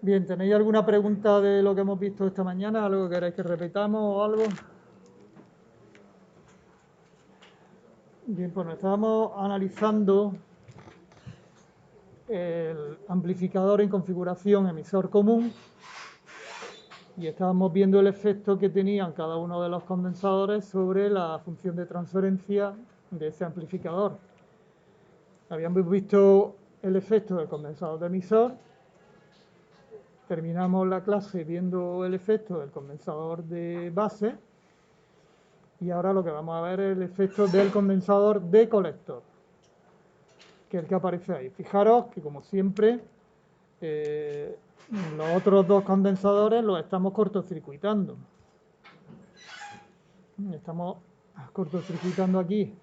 Bien, ¿tenéis alguna pregunta de lo que hemos visto esta mañana? ¿Algo que queráis que repitamos o algo? Bien, pues nos estábamos analizando el amplificador en configuración emisor común y estábamos viendo el efecto que tenían cada uno de los condensadores sobre la función de transferencia de ese amplificador. Habíamos visto el efecto del condensador de emisor. Terminamos la clase viendo el efecto del condensador de base y ahora lo que vamos a ver es el efecto del condensador de colector, que es el que aparece ahí. Fijaros que, como siempre, eh, los otros dos condensadores los estamos cortocircuitando. Estamos cortocircuitando aquí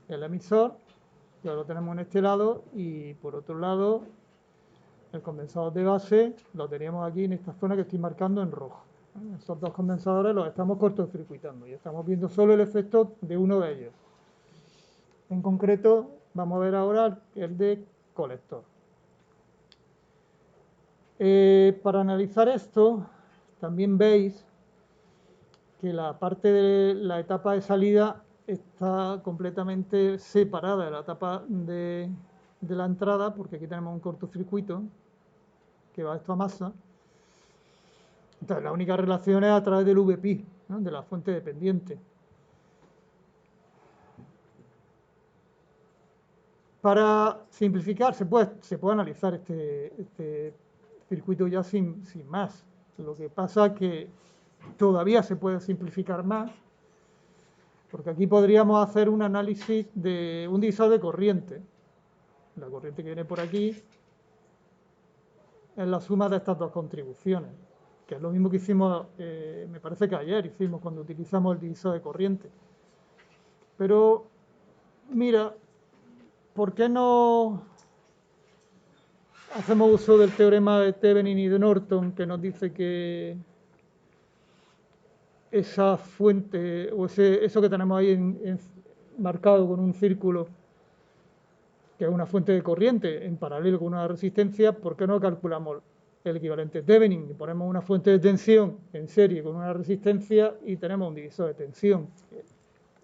el emisor, ya lo tenemos en este lado, y por otro lado el condensador de base lo teníamos aquí en esta zona que estoy marcando en rojo. Esos dos condensadores los estamos cortocircuitando y estamos viendo solo el efecto de uno de ellos. En concreto, vamos a ver ahora el de colector. Para analizar esto, también veis que la parte de la etapa de salida está completamente separada de la etapa de la entrada, porque aquí tenemos un cortocircuito que va esto a masa. Entonces, la única relación es a través del VPI, ¿no?, de la fuente dependiente. Para simplificar, se puede analizar este circuito ya sin más. Lo que pasa es que todavía se puede simplificar más, porque aquí podríamos hacer un análisis de un divisor de corriente. La corriente que viene por aquí es la suma de estas dos contribuciones, que es lo mismo que hicimos, me parece que ayer hicimos cuando utilizamos el divisor de corriente. Pero, mira, ¿por qué no hacemos uso del teorema de Thevenin y de Norton, que nos dice que esa fuente, o eso que tenemos ahí marcado con un círculo, que es una fuente de corriente en paralelo con una resistencia, ¿por qué no calculamos el equivalente Thevenin? Y ponemos una fuente de tensión en serie con una resistencia y tenemos un divisor de tensión.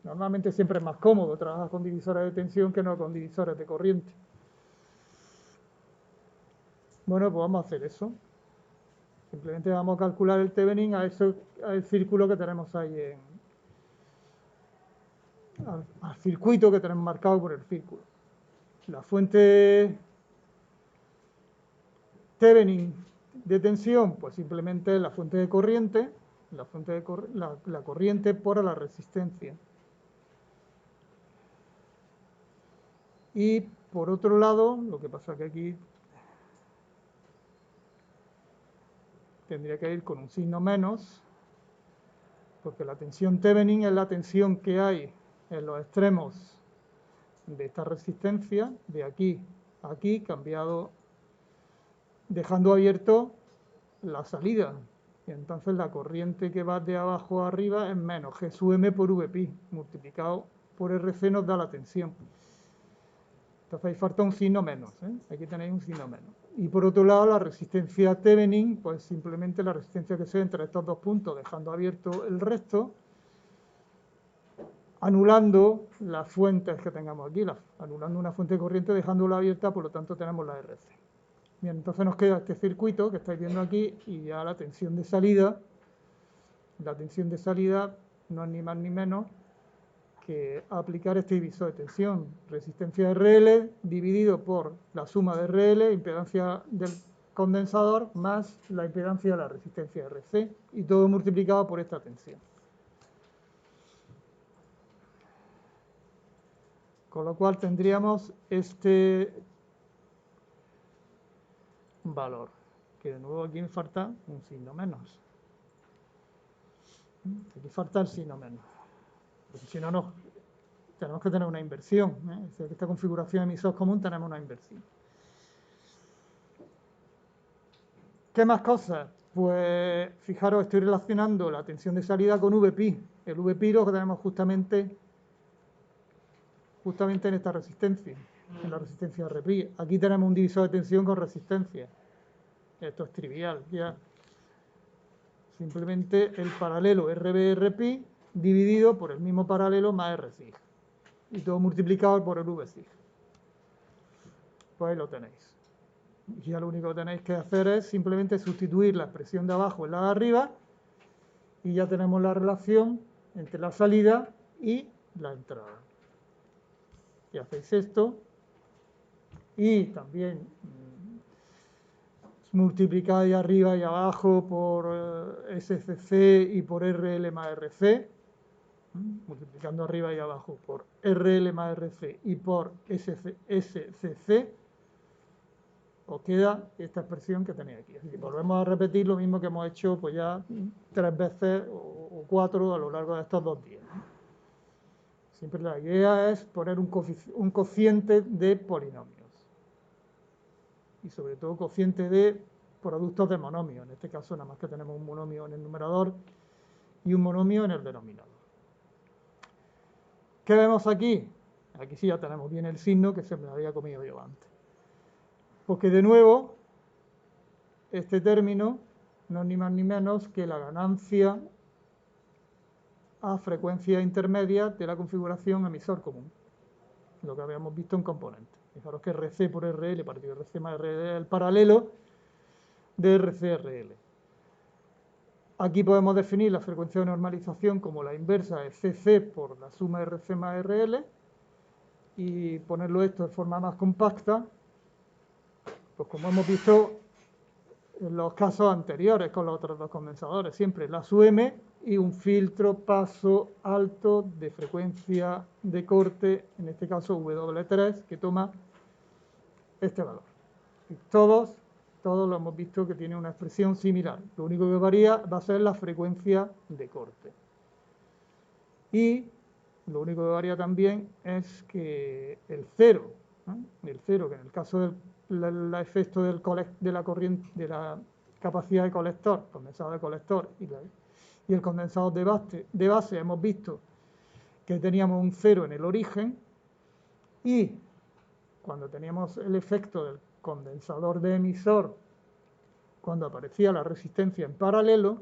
Normalmente siempre es más cómodo trabajar con divisores de tensión que no con divisores de corriente. Bueno, pues vamos a hacer eso. Simplemente vamos a calcular el Thevenin al círculo que tenemos ahí, al circuito que tenemos marcado por el círculo. La fuente Thevenin de tensión, pues simplemente la fuente de corriente, la corriente por la resistencia. Y por otro lado, lo que pasa es que aquí tendría que ir con un signo menos, porque la tensión Thevenin es la tensión que hay en los extremos de esta resistencia, de aquí a aquí, cambiado, dejando abierto la salida. Y entonces la corriente que va de abajo a arriba es menos G sub M por VPI, multiplicado por RC nos da la tensión. Entonces ahí falta un signo menos, ¿eh? Aquí tenéis un signo menos. Y por otro lado, la resistencia Thevenin, pues simplemente la resistencia que sea entre estos dos puntos, dejando abierto el resto, anulando las fuentes que tengamos aquí, anulando una fuente de corriente, dejándola abierta, por lo tanto tenemos la RC. Bien, entonces nos queda este circuito que estáis viendo aquí y ya la tensión de salida. La tensión de salida no es ni más ni menos que aplicar este divisor de tensión, resistencia RL dividido por la suma de RL, impedancia del condensador, más la impedancia de la resistencia RC, y todo multiplicado por esta tensión. Con lo cual tendríamos este valor, que de nuevo aquí me falta un signo menos. Aquí falta el signo menos, porque si no, tenemos que tener una inversión, ¿eh? Es decir, esta configuración de emisor común tenemos una inversión. ¿Qué más cosas? Pues fijaros, estoy relacionando la tensión de salida con VPI. El VPI lo que tenemos justamente en esta resistencia, en la resistencia RPI. Aquí tenemos un divisor de tensión con resistencia. Esto es trivial, ya. Simplemente el paralelo RB-RPi dividido por el mismo paralelo más RSIG. Y todo multiplicado por el VSIG. Pues ahí lo tenéis. Y ya lo único que tenéis que hacer es simplemente sustituir la expresión de abajo en la de arriba y ya tenemos la relación entre la salida y la entrada. Y hacéis esto y también multiplicáis arriba y abajo por SCC y por RL más RC, multiplicando arriba y abajo por RL más RC y por SCC, os queda esta expresión que tenéis aquí. Así que volvemos a repetir lo mismo que hemos hecho pues ya 3 veces o 4 a lo largo de estos 2 días. Siempre la idea es poner un cociente de polinomios. Y sobre todo cociente de productos de monomios. En este caso nada más que tenemos un monomio en el numerador y un monomio en el denominador. ¿Qué vemos aquí? Aquí sí ya tenemos bien el signo que se me había comido yo antes. Porque de nuevo, este término no es ni más ni menos que la ganancia a frecuencia intermedia de la configuración emisor común. Lo que habíamos visto en componentes. Fijaros que RC por RL partido de RC más RL es el paralelo de RC-RL. Aquí podemos definir la frecuencia de normalización como la inversa de CC por la suma RC más RL y ponerlo esto de forma más compacta, pues como hemos visto en los casos anteriores con los otros dos condensadores, siempre la SUM y un filtro paso alto de frecuencia de corte, en este caso W3, que toma este valor. Y todos lo hemos visto que tiene una expresión similar. Lo único que varía va a ser la frecuencia de corte. Y lo único que varía también es que el cero, que en el caso del efecto de la corriente, de la capacidad de colector, condensador de colector y el condensador de base, hemos visto que teníamos un cero en el origen y cuando teníamos el efecto del condensador de emisor, cuando aparecía la resistencia en paralelo,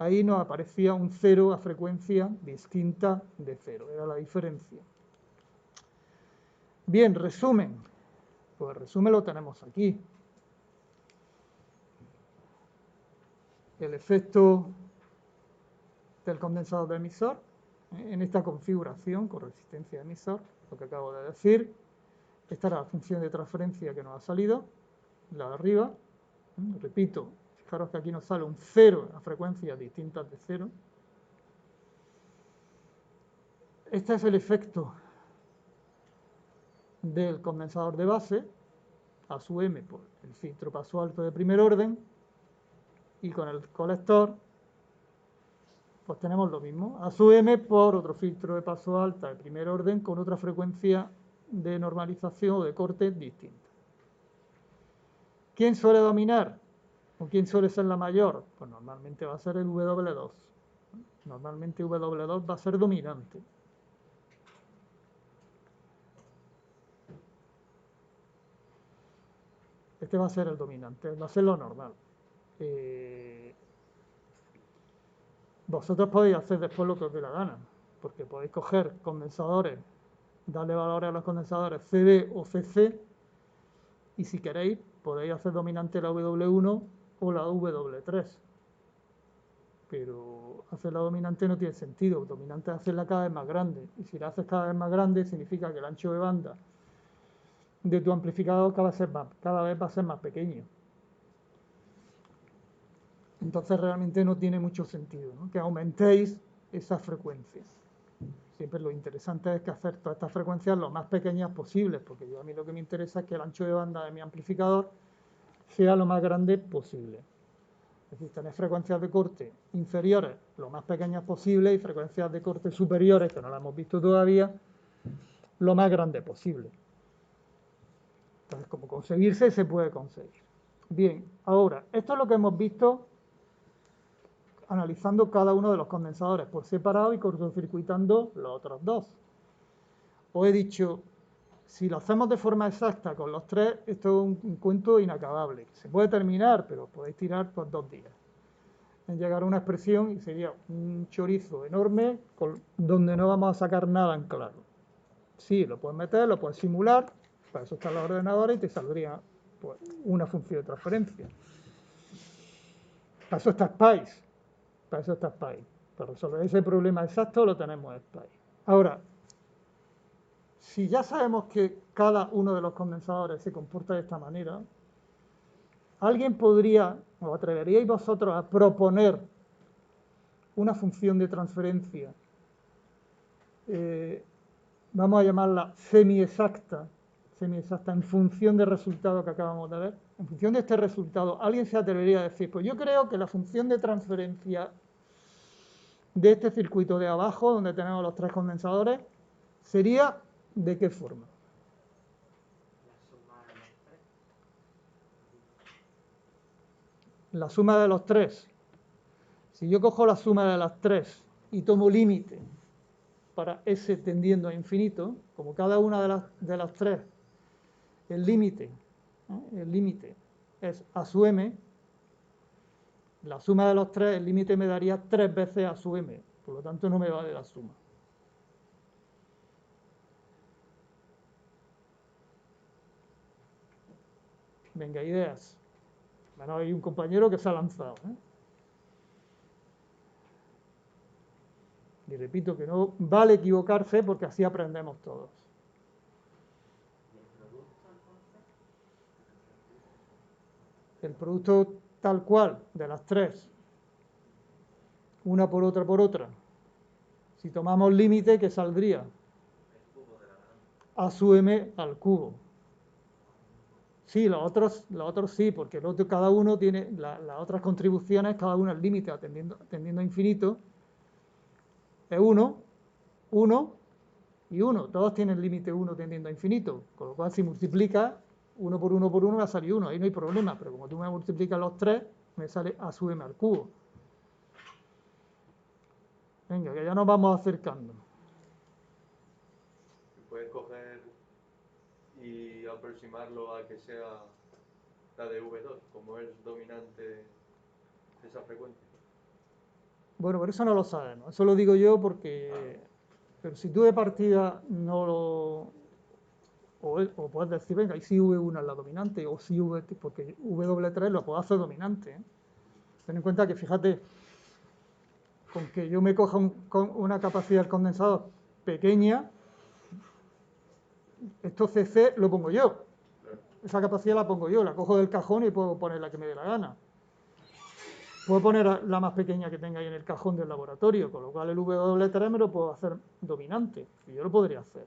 ahí nos aparecía un cero a frecuencia distinta de cero, era la diferencia. Bien, resumen. Pues el resumen lo tenemos aquí. El efecto del condensador de emisor, en esta configuración con resistencia de emisor, lo que acabo de decir. Esta era la función de transferencia que nos ha salido, la de arriba. Repito, fijaros que aquí nos sale un cero a frecuencias distintas de cero. Este es el efecto del condensador de base, a su m por el filtro paso alto de primer orden, y con el colector pues tenemos lo mismo, a su m por otro filtro de paso alta de primer orden con otra frecuencia de normalización o de corte distinta. ¿Quién suele dominar? ¿O quién suele ser la mayor? Pues normalmente va a ser el W2. Normalmente W2 va a ser dominante. Este va a ser el dominante, va a ser lo normal. Vosotros podéis hacer después lo que os dé la gana, porque podéis coger condensadores, darle valores a los condensadores CD o CC, y si queréis podéis hacer dominante la W1 o la W3. Pero hacer la dominante no tiene sentido, dominante es hacerla cada vez más grande, y si la haces cada vez más grande significa que el ancho de banda de tu amplificador cada vez va a ser más pequeño. Entonces realmente no tiene mucho sentido, ¿no?, que aumentéis esas frecuencias. Siempre lo interesante es que hacer todas estas frecuencias lo más pequeñas posibles, porque a mí lo que me interesa es que el ancho de banda de mi amplificador sea lo más grande posible. Es decir, tener frecuencias de corte inferiores lo más pequeñas posible y frecuencias de corte superiores, que no las hemos visto todavía, lo más grande posible. Entonces, como conseguirse, se puede conseguir. Bien, ahora, esto es lo que hemos visto analizando cada uno de los condensadores por separado y cortocircuitando los otros dos. Os he dicho si lo hacemos de forma exacta con los tres, esto es un cuento inacabable. Se puede terminar, pero podéis tirar por 2 días. En llegar a una expresión y sería un chorizo enorme donde no vamos a sacar nada en claro. Sí, lo puedes meter, lo puedes simular, para eso están los ordenadores y te saldría pues, una función de transferencia. Para eso está Spice. Para eso está Spice. Para resolver ese problema exacto lo tenemos en Spice. Ahora, si ya sabemos que cada uno de los condensadores se comporta de esta manera, ¿alguien podría, o atreveríais vosotros a proponer una función de transferencia, vamos a llamarla semi-exacta, en función del resultado que acabamos de ver? En función de este resultado, ¿alguien se atrevería a decir, pues yo creo que la función de transferencia de este circuito de abajo, donde tenemos los 3 condensadores, sería ¿de qué forma? La suma de los 3. Si yo cojo la suma de las 3 y tomo límite para S tendiendo a infinito, como cada una de las 3, el límite es A sub m, la suma de los 3, el límite me daría 3 veces A sub m, por lo tanto no me vale la suma. Venga, ideas. Bueno, hay un compañero que se ha lanzado, Y repito que no vale equivocarse porque así aprendemos todos. El producto tal cual de las 3, una por otra, si tomamos límite, ¿qué saldría? A sub m al cubo. Sí, los otros sí, porque cada uno tiene las otras contribuciones, cada uno el límite tendiendo a infinito, es 1, 1 y 1. Todos tienen límite 1 tendiendo a infinito, con lo cual si multiplica 1 por 1 por 1 va a salir 1, ahí no hay problema, pero como tú me multiplicas los 3, me sale A sub m al cubo. Venga, que ya nos vamos acercando. Puedes coger y aproximarlo a que sea la de V2, como es dominante de esa frecuencia. Bueno, por eso no lo sabemos, eso lo digo yo porque... Pero si tú de partida no lo... O puedes decir, venga, y si V1 es la dominante, o si V... porque W3 lo puedo hacer dominante. Ten en cuenta que, fíjate, con que yo me coja con una capacidad del condensador pequeña, esto CC lo pongo yo. Esa capacidad la pongo yo, la cojo del cajón y puedo poner la que me dé la gana. Puedo poner la más pequeña que tenga ahí en el cajón del laboratorio, con lo cual el W3 me lo puedo hacer dominante, y yo lo podría hacer.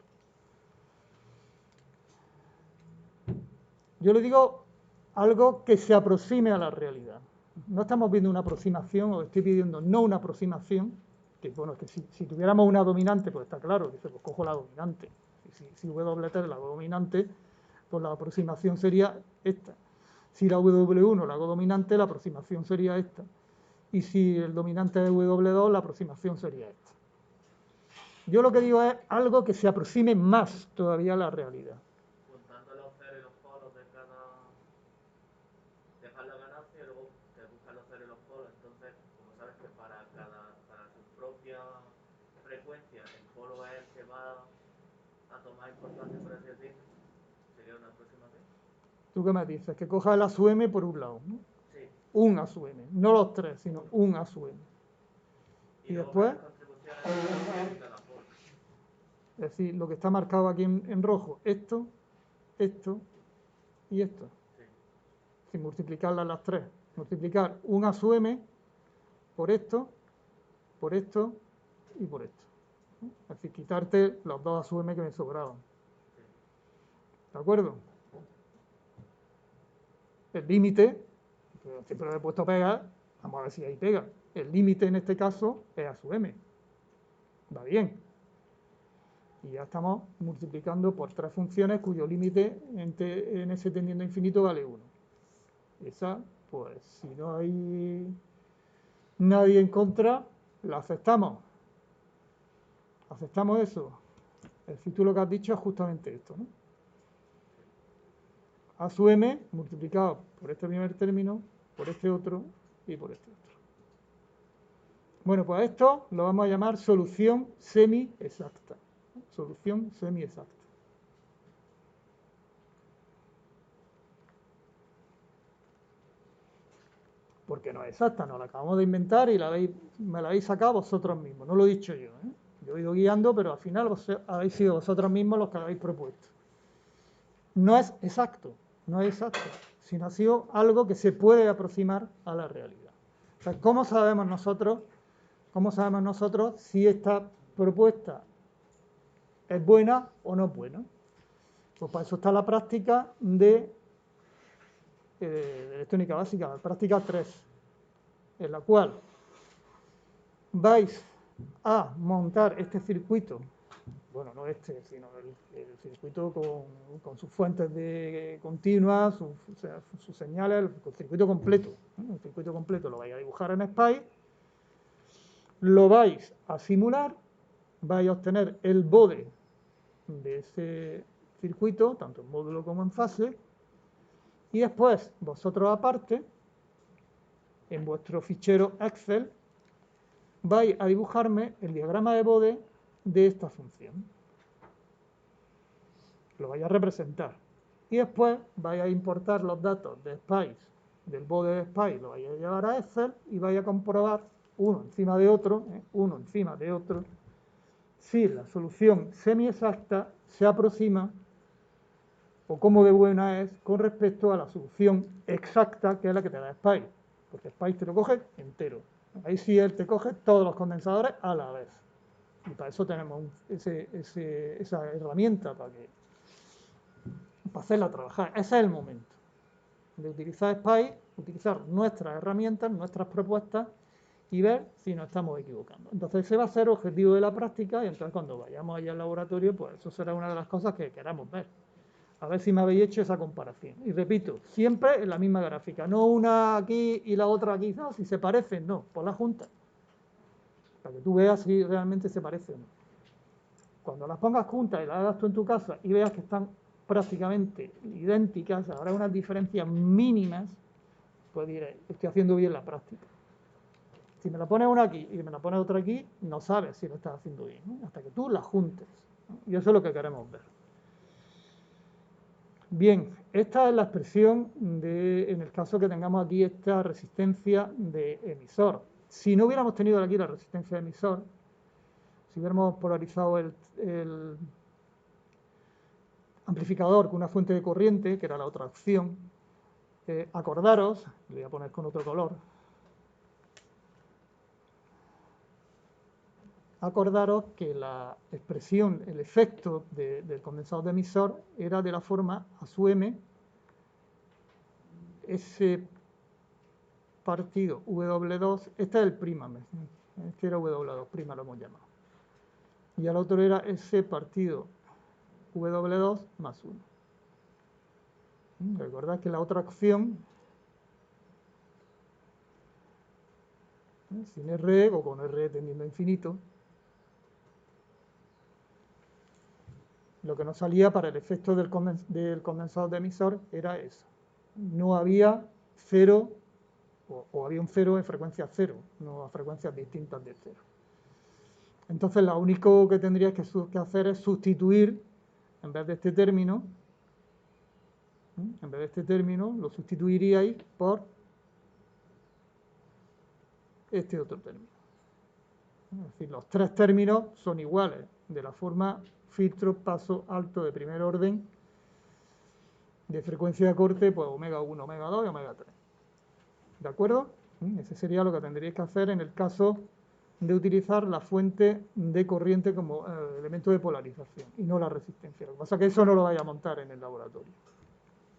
Yo le digo algo que se aproxime a la realidad. No estamos viendo una aproximación, o estoy pidiendo no una aproximación, que bueno, que si tuviéramos una dominante, pues está claro, dice, pues cojo la dominante. Si W3 es la dominante, pues la aproximación sería esta. Si la W1 la hago dominante, la aproximación sería esta. Y si el dominante es W2, la aproximación sería esta. Yo lo que digo es algo que se aproxime más todavía a la realidad. Juntando los ceros y los polos de cada... dejar la ganancia y luego te buscan los ceros y los polos. Entonces, como sabes que para su propia frecuencia el polo es el que va a tomar importancia, por así decirlo, sería una aproximación. ¿Tú qué me dices? Que coja el A sub m por un lado, ¿no? Sí. Un A sub m, no los 3, sino un A sub m. Y después, es decir, lo que está marcado aquí en rojo, esto y esto. Sí. Sin multiplicarlas las 3. Multiplicar un A sub m por esto y por esto. Es decir, quitarte los 2 A sub m que me sobraban. ¿De acuerdo? El límite, siempre lo he puesto a pegar, vamos a ver si ahí pega. El límite en este caso es A sub m. Va bien. Y ya estamos multiplicando por 3 funciones cuyo límite en ese tendiendo a infinito vale 1. Esa, pues, si no hay nadie en contra, la aceptamos. Aceptamos eso. Es decir, tú lo que has dicho es justamente esto, ¿no? A sub m multiplicado por este primer término, por este otro y por este otro. Bueno, pues esto lo vamos a llamar solución semi-exacta. Solución semi-exacta. Porque no es exacta, nos la acabamos de inventar y me la habéis sacado vosotros mismos, no lo he dicho yo, ¿eh? Yo he ido guiando, pero al final habéis sido vosotros mismos los que lo habéis propuesto. No es exacto, sino ha sido algo que se puede aproximar a la realidad. O sea, ¿cómo sabemos nosotros si esta propuesta es buena o no es buena? Pues para eso está la práctica de electrónica básica, la práctica 3, en la cual vais a montar este circuito, bueno, no este, sino el circuito con sus fuentes de continuas, sus señales, el circuito completo. El circuito completo lo vais a dibujar en SPICE, lo vais a simular, vais a obtener el bode de ese circuito, tanto en módulo como en fase, y después vosotros aparte, en vuestro fichero Excel, vais a dibujarme el diagrama de bode de esta función. Lo vais a representar. Y después vais a importar los datos de SPICE, del bode de SPICE, lo vais a llevar a Excel y vais a comprobar uno encima de otro, si la solución semi-exacta se aproxima o cómo de buena es con respecto a la solución exacta que es la que te da SPICE, porque SPICE te lo coge entero. Ahí sí él te coge todos los condensadores a la vez. Y para eso tenemos esa herramienta para hacerla trabajar. Ese es el momento de utilizar SPICE, utilizar nuestras herramientas, nuestras propuestas y ver si nos estamos equivocando. Entonces ese va a ser objetivo de la práctica y entonces cuando vayamos allá al laboratorio, pues eso será una de las cosas que queramos ver. A ver si me habéis hecho esa comparación. Y repito, siempre en la misma gráfica, no una aquí y la otra aquí. No, si se parecen, no, por la junta. Para que tú veas si realmente se parecen o no. Cuando las pongas juntas y las hagas tú en tu casa y veas que están prácticamente idénticas, habrá unas diferencias mínimas, pues diré, estoy haciendo bien la práctica. Si me la pones una aquí y me la pones otra aquí, no sabes si lo estás haciendo bien, ¿no? Hasta que tú las juntes, ¿no? Y eso es lo que queremos ver. Bien, esta es la expresión en el caso que tengamos aquí esta resistencia de emisor. Si no hubiéramos tenido aquí la resistencia de emisor, si hubiéramos polarizado el amplificador con una fuente de corriente, que era la otra opción, acordaros, le voy a poner con otro color, acordaros que la expresión, el efecto del condensador de emisor era de la forma A sub m, ese partido W2, este es el prima, este era W2, prima lo hemos llamado, y el otro era ese partido W2 más 1. Recordad que la otra opción, sin R o con R tendiendo a infinito, lo que nos salía para el efecto del condensador de emisor era eso. No había cero, o había un cero en frecuencia cero, no a frecuencias distintas de cero. Entonces, lo único que tendríais que hacer es sustituir, en vez de este término, lo sustituiríais por este otro término. Es decir, los tres términos son iguales, de la forma filtro paso alto de primer orden, de frecuencia de corte, pues omega 1, omega 2 y omega 3. ¿De acuerdo? Ese sería lo que tendríais que hacer en el caso de utilizar la fuente de corriente como elemento de polarización y no la resistencia. Lo que pasa es que eso no lo vais a montar en el laboratorio.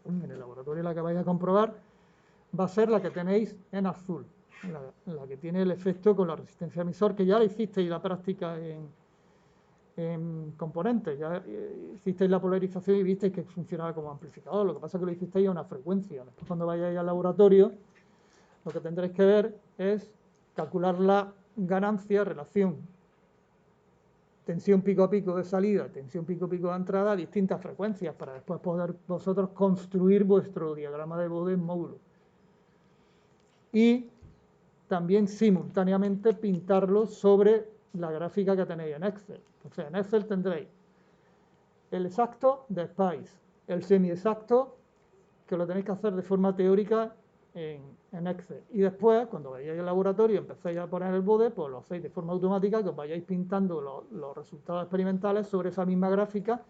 En el laboratorio la que vais a comprobar va a ser la que tenéis en azul, la que tiene el efecto con la resistencia emisor, que ya la hicisteis la práctica en componentes, ya hicisteis la polarización y visteis que funcionaba como amplificador. Lo que pasa es que lo hicisteis a una frecuencia. Después, cuando vayáis al laboratorio, lo que tendréis que ver es calcular la ganancia, relación tensión pico a pico de salida, tensión pico a pico de entrada a distintas frecuencias para después poder vosotros construir vuestro diagrama de Bode en módulo. Y también simultáneamente pintarlo sobre la gráfica que tenéis en Excel. Entonces en Excel tendréis el exacto de Spice, el semi-exacto, que lo tenéis que hacer de forma teórica en Excel. Y después, cuando vayáis al laboratorio y empecéis a poner el Bode, pues lo hacéis de forma automática, que os vayáis pintando los resultados experimentales sobre esa misma gráfica,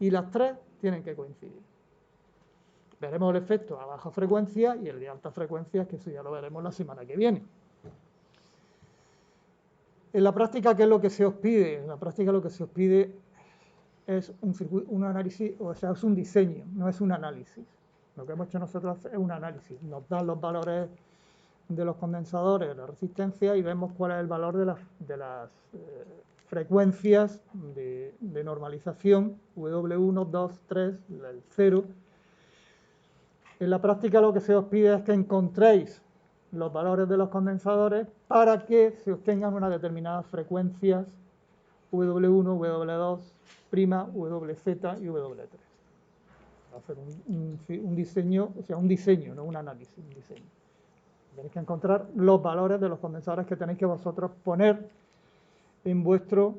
y las tres tienen que coincidir. Veremos el efecto a baja frecuencia y el de alta frecuencia, que eso ya lo veremos la semana que viene. En la práctica, ¿qué es lo que se os pide? En la práctica lo que se os pide es un análisis, o sea, es un diseño, no es un análisis. Lo que hemos hecho nosotros es un análisis. Nos dan los valores de los condensadores, de la resistencia, y vemos cuál es el valor de las frecuencias de normalización, W1, 2, 3, el 0. En la práctica lo que se os pide es que encontréis los valores de los condensadores para que se obtengan unas determinadas frecuencias W1, W2, WZ y W3. Hacer un diseño, o sea, un diseño, no un análisis, un diseño. Tenéis que encontrar los valores de los condensadores que tenéis que vosotros poner en vuestro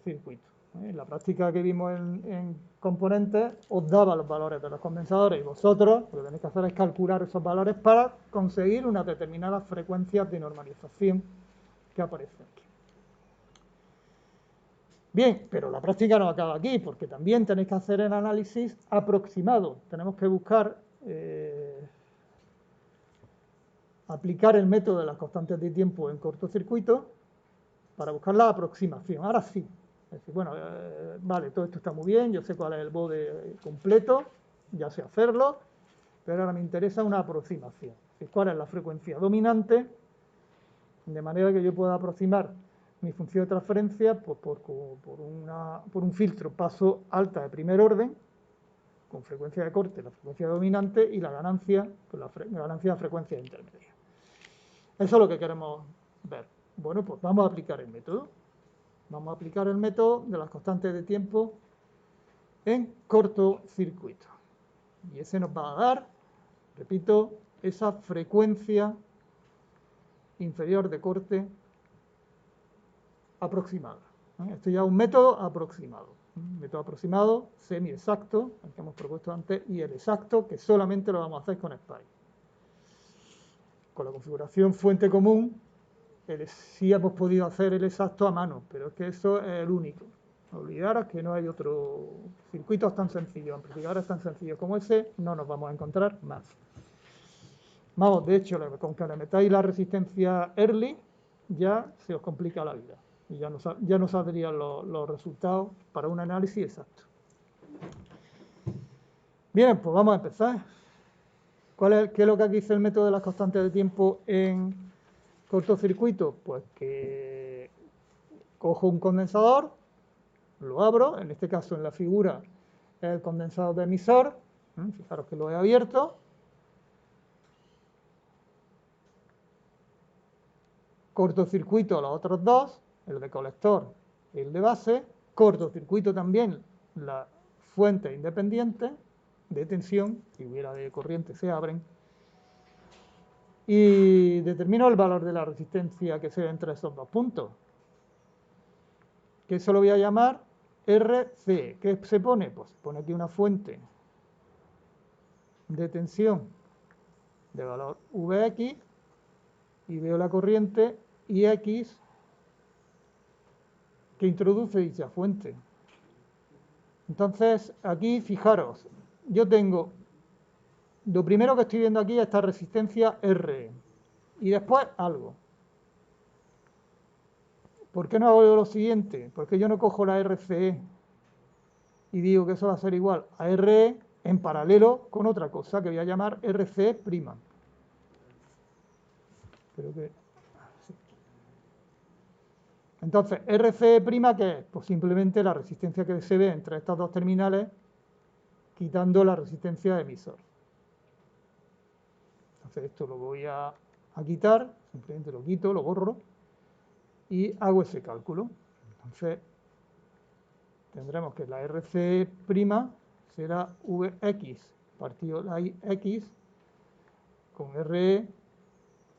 circuito. En la práctica que vimos en componentes, os daba los valores de los condensadores y vosotros lo que tenéis que hacer es calcular esos valores para conseguir unas determinadas frecuencias de normalización que aparecen aquí. Bien, pero la práctica no acaba aquí, porque también tenéis que hacer el análisis aproximado. Tenemos que buscar, aplicar el método de las constantes de tiempo en cortocircuito para buscar la aproximación. Ahora sí. Es decir, bueno, vale, todo esto está muy bien, yo sé cuál es el Bode completo, ya sé hacerlo, pero ahora me interesa una aproximación. Es decir, cuál es la frecuencia dominante, de manera que yo pueda aproximar mi función de transferencia pues, por un filtro paso alta de primer orden, con frecuencia de corte, la frecuencia dominante, y la ganancia, pues la ganancia de frecuencia intermedia. Eso es lo que queremos ver. Bueno, pues vamos a aplicar el método. Vamos a aplicar el método de las constantes de tiempo en cortocircuito. Y ese nos va a dar, repito, esa frecuencia inferior de corte aproximada. Esto ya es un método aproximado. Un método aproximado semi-exacto, el que hemos propuesto antes, y el exacto, que solamente lo vamos a hacer con Spice. Con la configuración fuente común, sí hemos podido hacer el exacto a mano, pero es que eso es el único. No olvidaros que no hay otro circuito tan sencillo, amplificadores tan sencillos como ese, no nos vamos a encontrar más. Vamos, de hecho, con que le metáis la resistencia early, ya se os complica la vida. Y ya no saldrían los resultados para un análisis exacto. Bien, pues vamos a empezar. ¿Qué es lo que aquí dice el método de las constantes de tiempo en cortocircuito? Pues que cojo un condensador, lo abro, en este caso en la figura es el condensador de emisor, fijaros que lo he abierto, cortocircuito los otros dos, el de colector y el de base, cortocircuito también la fuente independiente de tensión, si hubiera de corriente se abren, y determino el valor de la resistencia que se ve entre esos dos puntos, que eso lo voy a llamar RC. ¿Qué se pone? Pues se pone aquí una fuente de tensión de valor Vx y veo la corriente Ix que introduce dicha fuente. Entonces, aquí fijaros, yo tengo, lo primero que estoy viendo aquí es esta resistencia R y después algo. ¿Por qué no hago lo siguiente? Porque yo no cojo la RCE y digo que eso va a ser igual a RE en paralelo con otra cosa que voy a llamar RC'. Creo que... sí. Entonces, RCE', ¿qué es? Pues simplemente la resistencia que se ve entre estas dos terminales quitando la resistencia de emisor. Entonces esto lo voy a quitar, simplemente lo quito, lo borro y hago ese cálculo. Entonces tendremos que la RC' será Vx partido la X con RE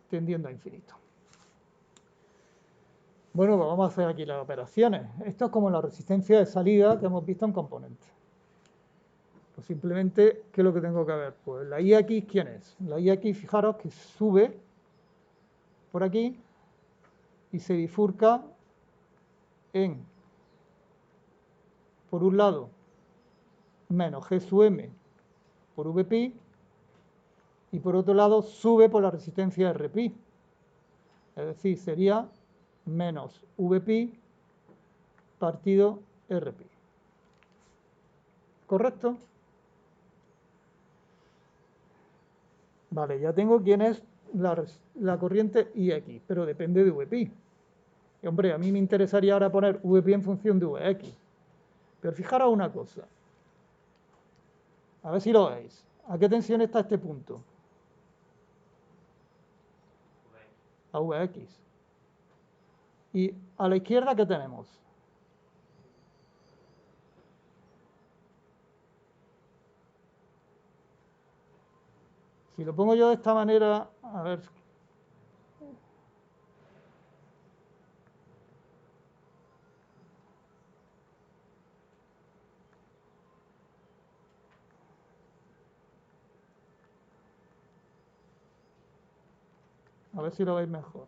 tendiendo a infinito. Bueno, pues vamos a hacer aquí las operaciones. Esto es como la resistencia de salida que hemos visto en componentes. Pues simplemente, ¿qué es lo que tengo que ver? Pues la IX, ¿quién es? La IX, fijaros que sube por aquí y se bifurca en, por un lado, menos G sub M por Vpi, y por otro lado sube por la resistencia Rpi. Es decir, sería menos Vpi partido Rpi. ¿Correcto? Vale, ya tengo quién es la corriente IX, pero depende de Vpi. Y hombre, a mí me interesaría ahora poner Vp en función de Vx. Pero fijaros una cosa. A ver si lo veis. ¿A qué tensión está este punto? A Vx. Y a la izquierda, ¿qué tenemos? Si lo pongo yo de esta manera, a ver. A ver si lo veis mejor.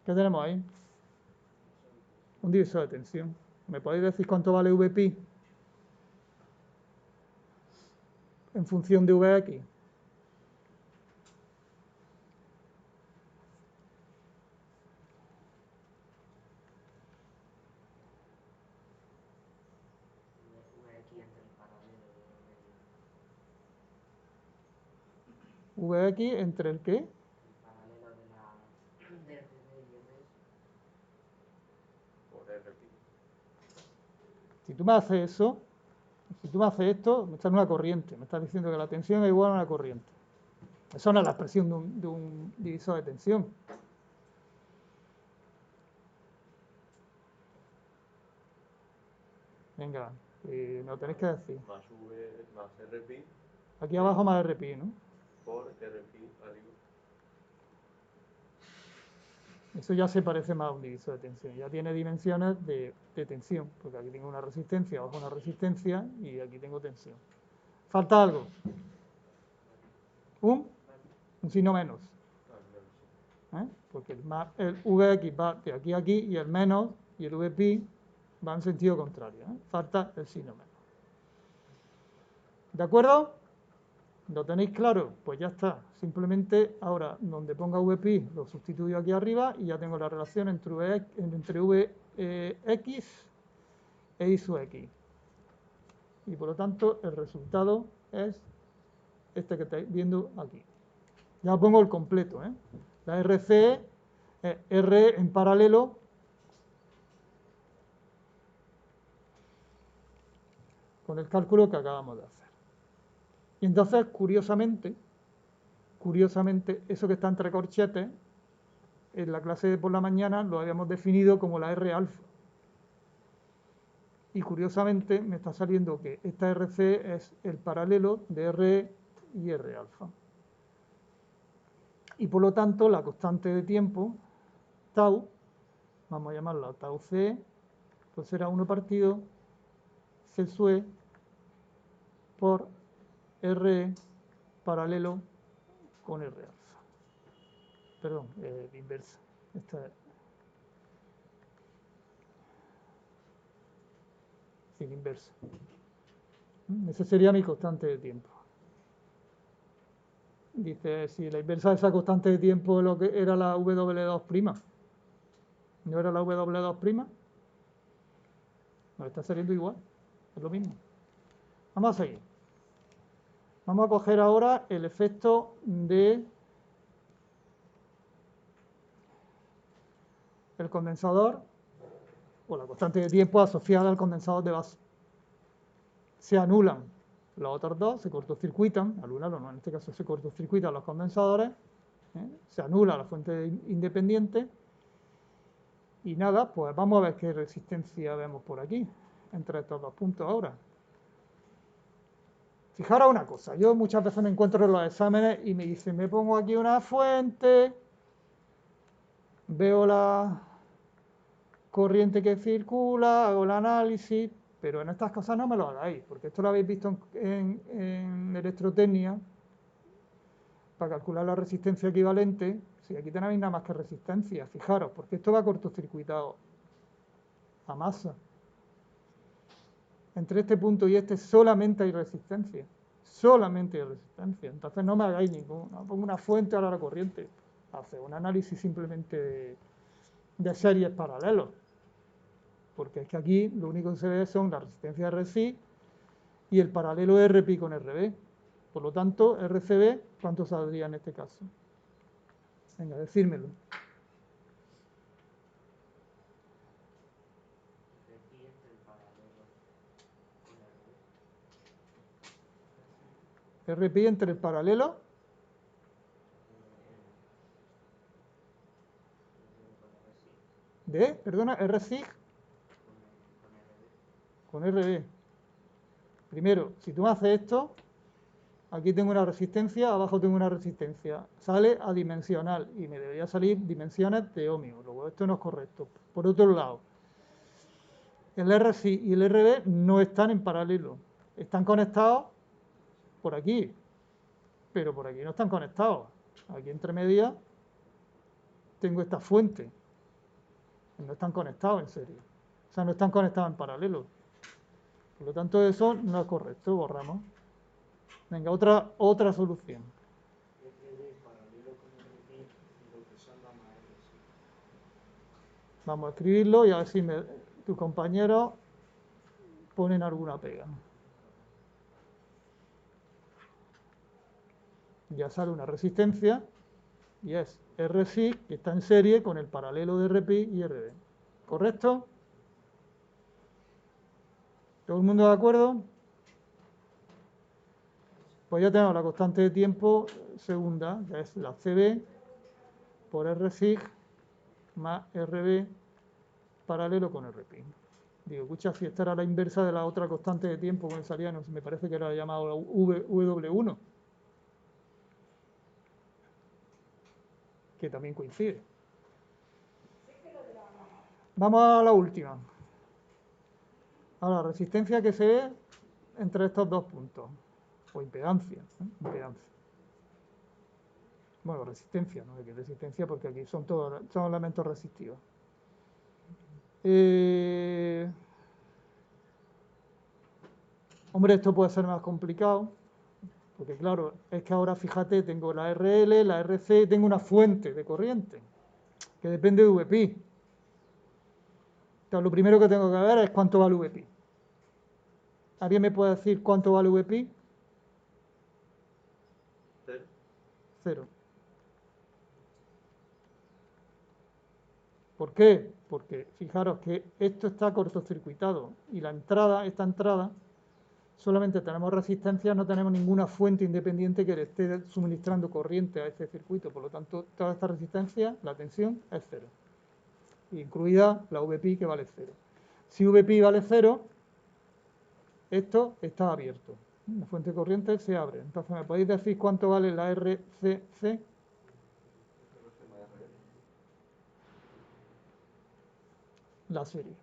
¿Qué tenemos ahí? Un divisor de tensión. ¿Me podéis decir cuánto vale Vpi en función de Vx? Vx entre el qué? El paralelo de RB y RS. Por Rpi. Si tú me haces eso, si tú me haces esto, me estás en una corriente. Me estás diciendo que la tensión es igual a una corriente. Eso no es la expresión de un divisor de tensión. Venga, me lo tenéis que decir. Más V más Rpi Aquí abajo más Rpi, ¿no? por Rpi arriba. Eso ya se parece más a un divisor de tensión. Ya tiene dimensiones de tensión, porque aquí tengo una resistencia, abajo una resistencia y aquí tengo tensión. ¿Falta algo? Un signo menos. Porque el Vx va de aquí a aquí y el menos y el Vpi va en sentido contrario. Falta el signo menos. ¿De acuerdo? ¿Lo tenéis claro? Pues ya está. Simplemente ahora donde ponga Vpi lo sustituyo aquí arriba y ya tengo la relación entre Vx e I sub x. Y por lo tanto el resultado es este que estáis viendo aquí. Ya pongo el completo. La RC es R en paralelo con el cálculo que acabamos de hacer. Y entonces, curiosamente, eso que está entre corchetes, en la clase de por la mañana lo habíamos definido como la R alfa. Y curiosamente me está saliendo que esta RC es el paralelo de R y R alfa. Y por lo tanto, la constante de tiempo, tau, vamos a llamarla tau C, pues será 1 partido C sub E por R paralelo con R alfa. Perdón, inversa. Esta es sin inversa. Ese sería mi constante de tiempo. Dice, si la inversa de esa constante de tiempo es lo que era la W2', ¿no era la W2'? Nos está saliendo igual, es lo mismo. Vamos a seguir. Vamos a coger ahora el efecto de el condensador o la constante de tiempo asociada al condensador de base. Se anulan los otros dos, se cortocircuitan, anularlo no, en este caso se cortocircuitan los condensadores Se anula la fuente independiente y nada, pues vamos a ver qué resistencia vemos por aquí, entre estos dos puntos ahora. Fijaros una cosa, yo muchas veces me encuentro en los exámenes y me dicen, me pongo aquí una fuente, veo la corriente que circula, hago el análisis, pero en estas cosas no me lo hagáis, porque esto lo habéis visto en electrotecnia, para calcular la resistencia equivalente. Si aquí tenéis nada más que resistencia, fijaros, porque esto va cortocircuitado a masa. Entre este punto y este solamente hay resistencia, solamente hay resistencia. Entonces no me hagáis ninguna, pongo una fuente ahora a la corriente, hace un análisis simplemente de series paralelos, porque es que aquí lo único que se ve son la resistencia RC y el paralelo RP con RB. Por lo tanto, RCB, ¿cuánto saldría en este caso? Venga, decírmelo. RP entre el paralelo con RB. RP entre el paralelo de, perdona, RSIG con RB. Primero, si tú haces esto, aquí tengo una resistencia, abajo tengo una resistencia. Sale adimensional y me debería salir dimensiones de ohmio. Luego esto no es correcto. Por otro lado, el RSI y el RB no están en paralelo. Están conectados por aquí, pero por aquí no están conectados. Aquí entre medias tengo esta fuente. No están conectados en serie. O sea, no están conectados en paralelo. Por lo tanto, eso no es correcto. Borramos. Venga, otra solución. RB paralelo con RP y lo que salga más RC. Vamos a escribirlo y a ver si tus compañeros ponen alguna pega. Ya sale una resistencia y es RSI, que está en serie con el paralelo de RP y RB. ¿Correcto? ¿Todo el mundo de acuerdo? Pues ya tenemos la constante de tiempo segunda, que es la CB por RSIG más RB paralelo con RP. Digo, escucha, si esta era la inversa de la otra constante de tiempo que me salía, no sé, me parece que era llamado W1, que también coincide. Vamos a la última. Ahora, resistencia que se ve entre estos dos puntos, o impedancia, impedancia. Bueno, resistencia, no hay que resistencia porque aquí son elementos resistivos. Hombre, esto puede ser más complicado, porque claro, es que ahora fíjate, tengo la RL, la RC, tengo una fuente de corriente que depende de VPI. Entonces, lo primero que tengo que ver es cuánto vale VPI. ¿Alguien me puede decir cuánto vale VPI? Cero. ¿Por qué? Porque fijaros que esto está cortocircuitado y esta entrada, solamente tenemos resistencia, no tenemos ninguna fuente independiente que le esté suministrando corriente a este circuito. Por lo tanto, toda esta resistencia, la tensión, es cero. Incluida la VPI, que vale cero. Si VPI vale cero, esto está abierto. La fuente de corriente se abre. Entonces, ¿me podéis decir cuánto vale la RCC? La serie,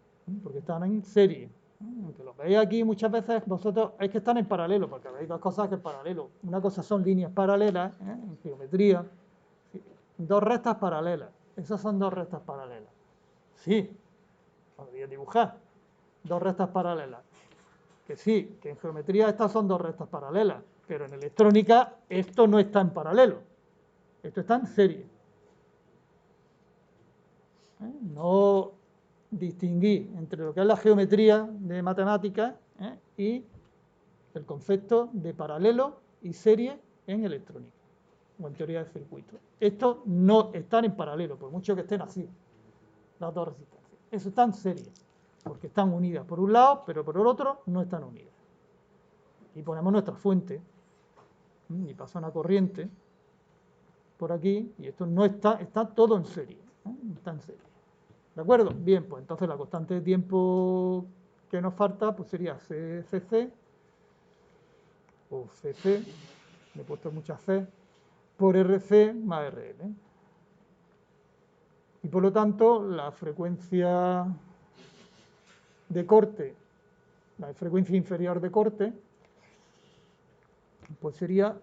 porque están en serie. Aunque lo veis aquí muchas veces, vosotros es que están en paralelo, porque veis dos cosas que en paralelo. Una cosa son líneas paralelas, en geometría, dos rectas paralelas. Esas son dos rectas paralelas. Sí, podría dibujar dos rectas paralelas. Que sí, que en geometría estas son dos rectas paralelas, pero en electrónica esto no está en paralelo. Esto está en serie. No distinguir entre lo que es la geometría de matemáticas y el concepto de paralelo y serie en electrónica o en teoría de circuitos. Estos no están en paralelo, por mucho que estén así, las dos resistencias. Eso está en serie, porque están unidas por un lado, pero por el otro no están unidas. Y ponemos nuestra fuente y pasa una corriente por aquí, y esto no está, está todo en serie, ¿eh? Está en serie. ¿De acuerdo? Bien, pues entonces la constante de tiempo que nos falta pues sería CCC o CC, le he puesto muchas C, por RC más RL. Y por lo tanto, la frecuencia de corte, la frecuencia inferior de corte, pues sería,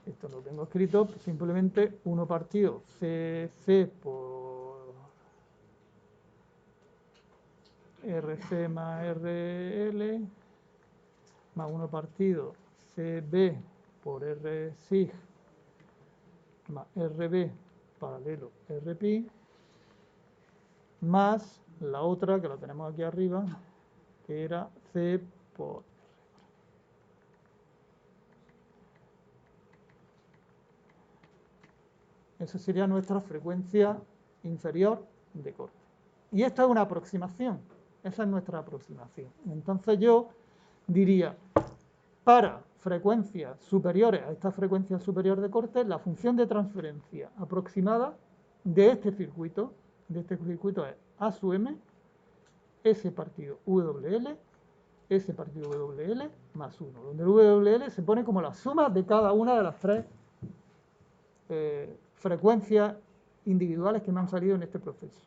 esto lo tengo escrito, pues simplemente 1 partido CC por RC más RL, más 1 partido CB por R sig más RB paralelo RP, más la otra que la tenemos aquí arriba, que era C por R. Esa sería nuestra frecuencia inferior de corte. Y esto es una aproximación, esa es nuestra aproximación. Entonces yo diría, para frecuencias superiores a esta frecuencia superior de corte, la función de transferencia aproximada de este circuito es A sub m, S partido WL, S partido WL más 1, donde el WL se pone como la suma de cada una de las tres frecuencias individuales que me han salido en este proceso.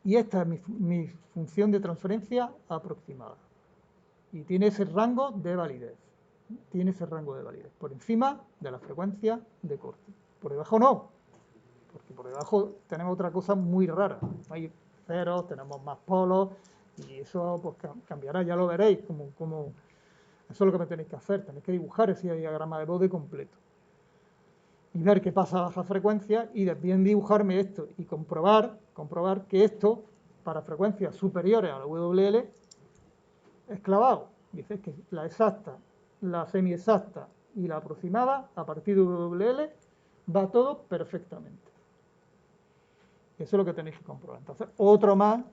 Y esta es mi función de transferencia aproximada. Y tiene ese rango de validez. Tiene ese rango de validez. Por encima de la frecuencia de corte. Por debajo no. Porque por debajo tenemos otra cosa muy rara. Hay ceros, tenemos más polos. Y eso pues cambiará, ya lo veréis. Eso es lo que me tenéis que hacer. Tenéis que dibujar ese diagrama de Bode completo. Y ver qué pasa a baja frecuencia y bien dibujarme esto y comprobar que esto, para frecuencias superiores a la WL, es clavado. Dices que la exacta, la semiexacta y la aproximada, a partir de WL, va todo perfectamente. Eso es lo que tenéis que comprobar. Entonces, otro más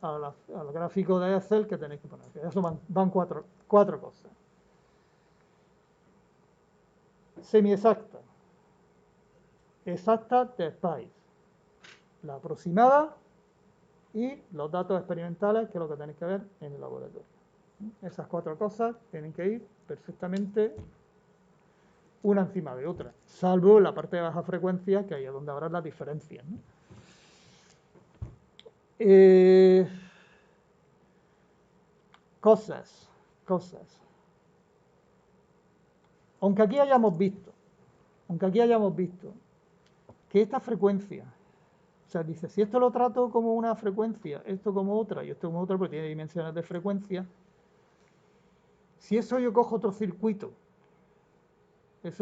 al gráfico de Excel que tenéis que poner. Eso van cuatro cosas. Semiexacta. Exacta de SPICE, la aproximada y los datos experimentales, que es lo que tenéis que ver en el laboratorio. Esas 4 cosas tienen que ir perfectamente una encima de otra, salvo la parte de baja frecuencia, que ahí es donde habrá las diferencias, ¿no? Cosas. Aunque aquí hayamos visto que esta frecuencia, o sea, dice, si esto lo trato como una frecuencia, esto como otra, y esto como otra, porque tiene dimensiones de frecuencia, si eso yo cojo otro circuito, el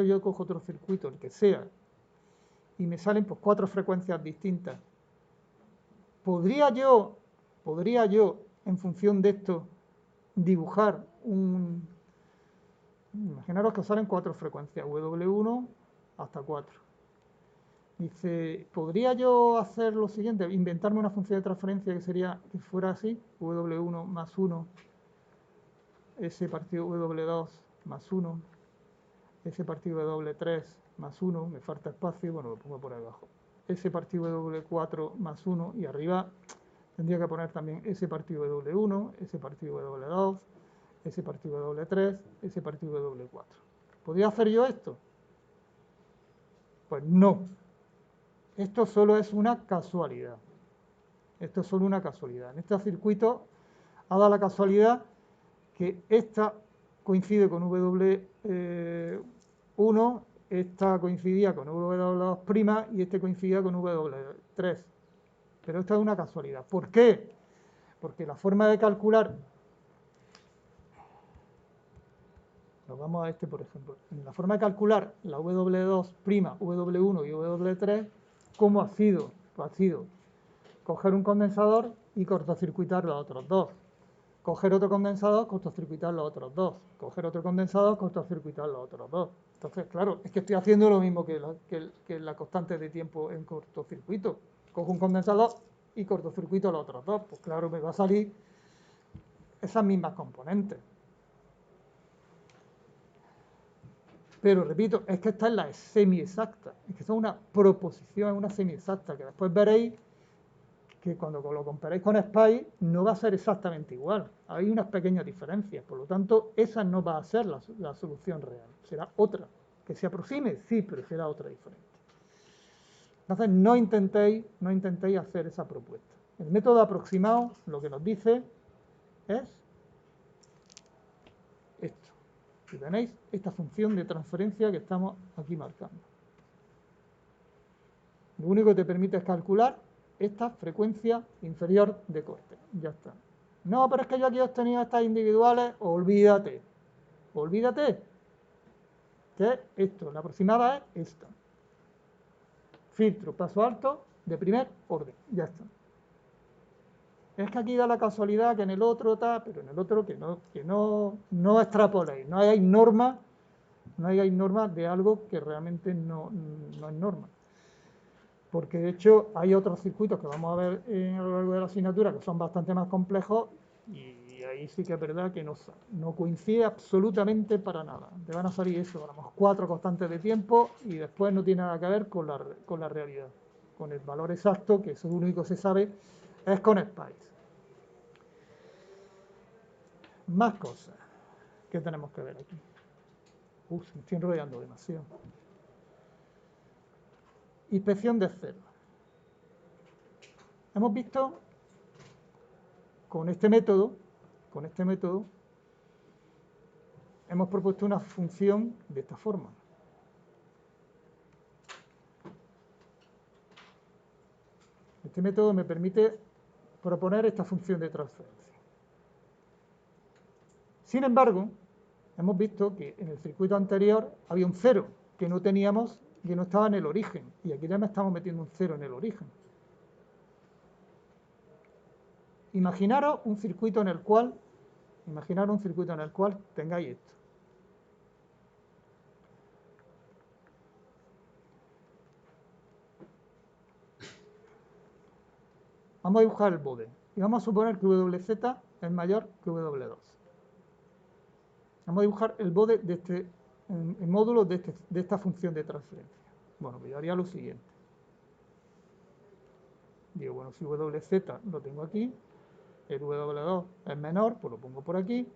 que sea, y me salen pues 4 frecuencias distintas, ¿podría yo, en función de esto, dibujar imaginaros que salen 4 frecuencias, W1 hasta 4. Dice, ¿podría yo hacer lo siguiente? Inventarme una función de transferencia que fuera así, W1 más 1, S partido W2 más 1, S partido W3 más 1, me falta espacio, bueno, lo pongo por ahí abajo. S partido W4 más 1 y arriba tendría que poner también S partido W1, S partido W2, S partido W3, S partido W4. ¿Podría hacer yo esto? Pues no. Esto solo es una casualidad. Esto es solo una casualidad. En este circuito ha dado la casualidad que esta coincide con W1, esta coincidía con W2' y este coincidía con W3. Pero esta es una casualidad. ¿Por qué? Porque la forma de calcular, nos vamos a este por ejemplo, en la forma de calcular la W2', W1 y W3, ¿cómo ha sido? Pues ha sido coger un condensador y cortocircuitar los otros dos. Coger otro condensador, cortocircuitar los otros dos. Coger otro condensador, cortocircuitar los otros dos. Entonces, claro, es que estoy haciendo lo mismo que la constante de tiempo en cortocircuito. Cojo un condensador y cortocircuito los otros dos. Pues claro, me va a salir esas mismas componentes. Pero, repito, es que esta es la semi-exacta, es que es una proposición, es una semi-exacta, que después veréis que cuando lo comparéis con SPICE no va a ser exactamente igual. Hay unas pequeñas diferencias, por lo tanto, esa no va a ser la solución real, será otra. Que se aproxime, sí, pero será otra diferente. Entonces, no intentéis hacer esa propuesta. El método aproximado lo que nos dice es esto. Si tenéis esta función de transferencia que estamos aquí marcando. Lo único que te permite es calcular esta frecuencia inferior de corte. Ya está. No, pero es que yo aquí he obtenido estas individuales. Olvídate. Olvídate. Que esto, la aproximada es esta. Filtro, paso alto, de primer orden. Ya está. Es que aquí da la casualidad que en el otro está, pero en el otro que no extrapoléis. No hay norma de algo que realmente no es norma. Porque de hecho hay otros circuitos que vamos a ver a lo largo de la asignatura que son bastante más complejos y ahí sí que es verdad que no coincide absolutamente para nada. Te van a salir eso, a lo mejor 4 constantes de tiempo y después no tiene nada que ver con la realidad, con el valor exacto, que eso es lo único que se sabe, es con SPICE. Más cosas que tenemos que ver aquí. Me estoy enrollando demasiado. Inspección de cero. Hemos visto con este método, hemos propuesto una función de esta forma. Este método me permite proponer esta función de transferencia. Sin embargo, hemos visto que en el circuito anterior había un cero que no teníamos, que no estaba en el origen, y aquí ya me estamos metiendo un cero en el origen. Imaginaros un circuito en el cual tengáis esto. Vamos a dibujar el bode y vamos a suponer que WZ es mayor que W2. Vamos a dibujar el bode de el módulo de esta función de transferencia. Bueno, pues yo haría lo siguiente. Digo, bueno, si WZ lo tengo aquí, el W2 es menor, pues lo pongo por aquí.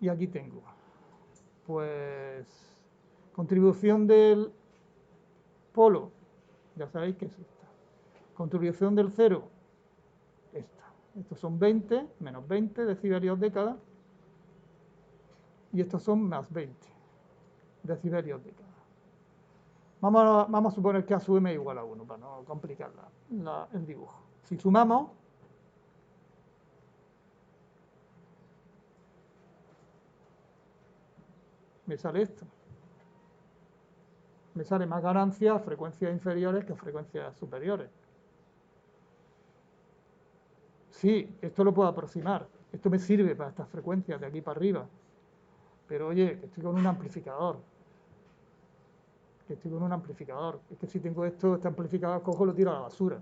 Y aquí tengo, pues, contribución del polo, ya sabéis que es esta. Contribución del cero, esta. Estos son 20, menos 20 decibelios década. Y estos son más 20 decibelios década. Vamos a suponer que A sub m es igual a 1, para no complicar el dibujo. Si sumamos, me sale esto. Me sale más ganancia a frecuencias inferiores que a frecuencias superiores. Sí, esto lo puedo aproximar. Esto me sirve para estas frecuencias de aquí para arriba. Pero oye, estoy con un amplificador. Es que si tengo este amplificador, cojo y lo tiro a la basura.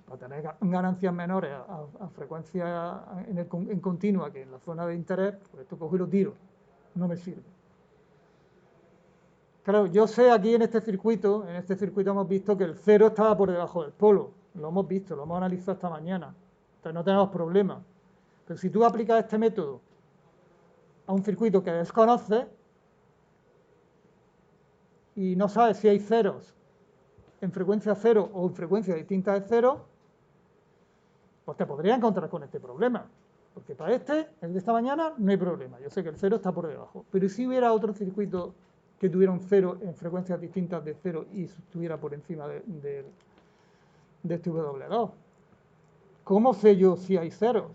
Para tener ganancias menores a frecuencias en continua que en la zona de interés, pues esto cojo y lo tiro. No me sirve. Claro, yo sé aquí en este circuito hemos visto que el cero estaba por debajo del polo. Lo hemos visto, lo hemos analizado esta mañana. Entonces no tenemos problema. Pero si tú aplicas este método a un circuito que desconoces y no sabes si hay ceros en frecuencia cero o en frecuencia distinta de cero, pues te podría encontrar con este problema. Porque para el de esta mañana, no hay problema. Yo sé que el cero está por debajo. Pero si hubiera otro circuito que tuviera un cero en frecuencias distintas de cero y estuviera por encima de este W2, ¿cómo sé yo si hay ceros?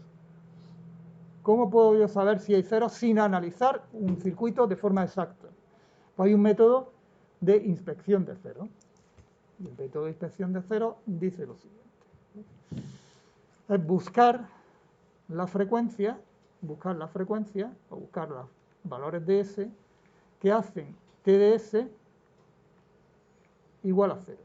¿Cómo puedo yo saber si hay ceros sin analizar un circuito de forma exacta? Pues hay un método de inspección de cero. Y el método de inspección de cero dice lo siguiente. Es buscar la frecuencia o buscar los valores de S que hacen T de S igual a cero.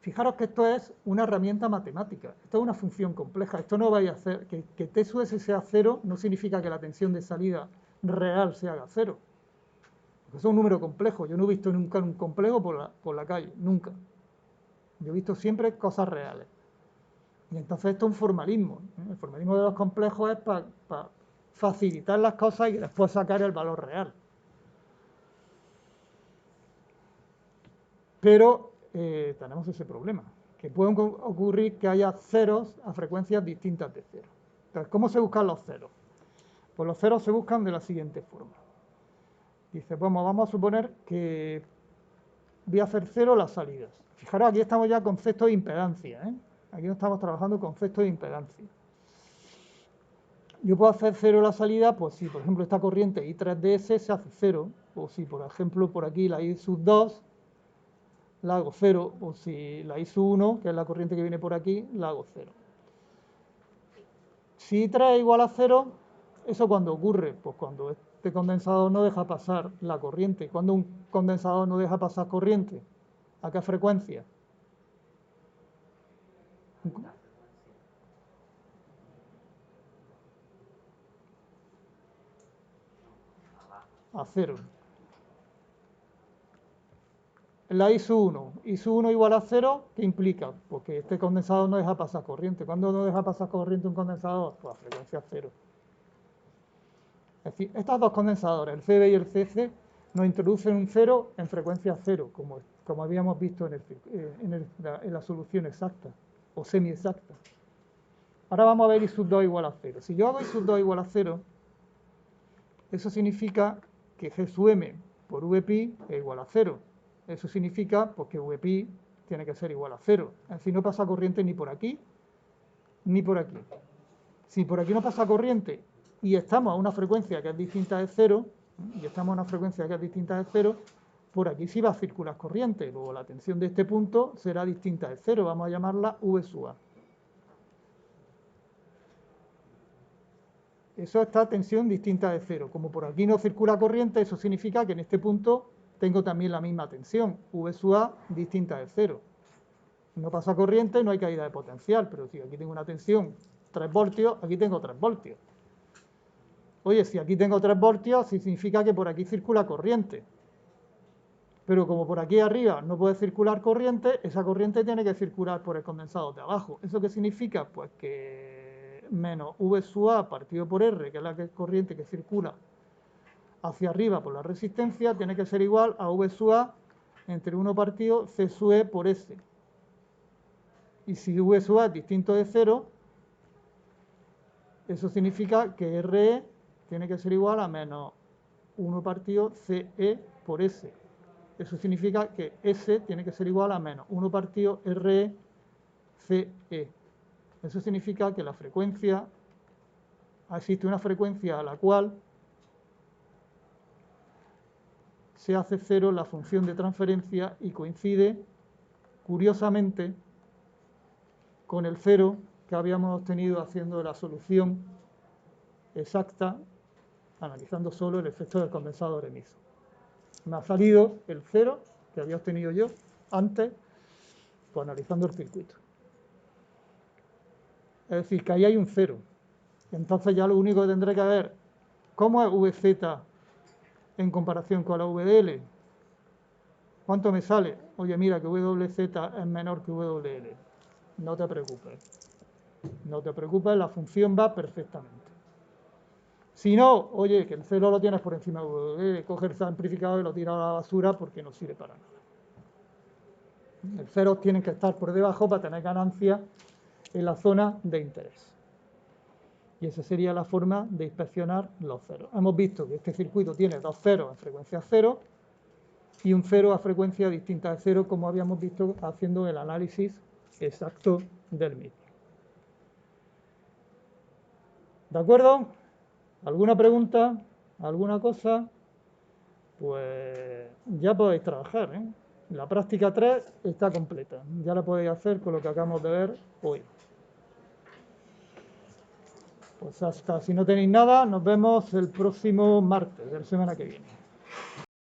Fijaros que esto es una herramienta matemática, esto es una función compleja, esto no vaya a hacer, que T sub S sea cero no significa que la tensión de salida real se haga cero. Porque es un número complejo. Yo no he visto nunca un complejo por la calle, nunca. Yo he visto siempre cosas reales. Y entonces esto es un formalismo. El formalismo de los complejos es para facilitar las cosas y después sacar el valor real. Pero tenemos ese problema, que puede ocurrir que haya ceros a frecuencias distintas de cero. Entonces, ¿cómo se buscan los ceros? Pues los ceros se buscan de la siguiente forma. Dice, vamos a suponer que voy a hacer cero las salidas. Fijaros, aquí estamos ya conceptos de impedancia, ¿eh? Aquí no estamos trabajando conceptos de impedancia. Yo puedo hacer cero la salida, pues si por ejemplo esta corriente I3DS se hace cero, o si por ejemplo por aquí la I sub 2 la hago cero, o si la I sub 1, que es la corriente que viene por aquí, la hago cero. Si I3 es igual a cero, ¿eso cuándo ocurre? Pues cuando este condensador no deja pasar la corriente. ¿Cuándo un condensador no deja pasar corriente? ¿A qué frecuencia? A cero. La I sub 1. I sub 1 igual a 0, ¿qué implica? Porque este condensador no deja pasar corriente. ¿Cuándo no deja pasar corriente un condensador? Pues a frecuencia 0. Es decir, estos dos condensadores, el CB y el CC, nos introducen un 0 en frecuencia 0, como habíamos visto en la solución exacta o semi-exacta. Ahora vamos a ver I sub 2 igual a 0. Si yo hago I sub 2 igual a 0, eso significa que G sub m por Vpi es igual a 0. Eso significa pues, que Vpi tiene que ser igual a 0. Es decir, no pasa corriente ni por aquí, ni por aquí. Si por aquí no pasa corriente y estamos a una frecuencia que es distinta de 0, por aquí sí va a circular corriente. Luego la tensión de este punto será distinta de 0. Vamos a llamarla V sub A. Eso está a tensión distinta de 0. Como por aquí no circula corriente, eso significa que en este punto tengo también la misma tensión, V sub A distinta de 0. No pasa corriente, no hay caída de potencial, pero si aquí tengo una tensión 3 voltios, aquí tengo 3 voltios. Oye, si aquí tengo 3 voltios, sí significa que por aquí circula corriente. Pero como por aquí arriba no puede circular corriente, esa corriente tiene que circular por el condensador de abajo. ¿Eso qué significa? Pues que menos V sub A partido por R, que es la corriente que circula hacia arriba por la resistencia, tiene que ser igual a V sub A entre 1 partido C sub E por S. Y si V sub A es distinto de 0, eso significa que RE tiene que ser igual a menos 1 partido CE por S. Eso significa que S tiene que ser igual a menos 1 partido RE CE. Eso significa que la frecuencia, existe una frecuencia a la cual se hace cero la función de transferencia y coincide, curiosamente, con el cero que habíamos obtenido haciendo la solución exacta, analizando solo el efecto del condensador emiso. Me ha salido el cero que había obtenido yo antes, pues analizando el circuito. Es decir, que ahí hay un cero. Entonces ya lo único que tendré que ver, ¿cómo es VZ en comparación con la VDL? ¿Cuánto me sale? Oye, mira que WZ es menor que WL. No te preocupes. No te preocupes, la función va perfectamente. Si no, oye, que el cero lo tienes por encima de WL, coge el amplificador y lo tira a la basura porque no sirve para nada. El cero tiene que estar por debajo para tener ganancia en la zona de interés. Y esa sería la forma de inspeccionar los ceros. Hemos visto que este circuito tiene dos ceros en frecuencia cero y un cero a frecuencia distinta de cero, como habíamos visto haciendo el análisis exacto del mismo. ¿De acuerdo? ¿Alguna pregunta? ¿Alguna cosa? Pues ya podéis trabajar, ¿eh? La práctica 3 está completa. Ya la podéis hacer con lo que acabamos de ver hoy. Pues hasta, si no tenéis nada, nos vemos el próximo martes de la semana que viene.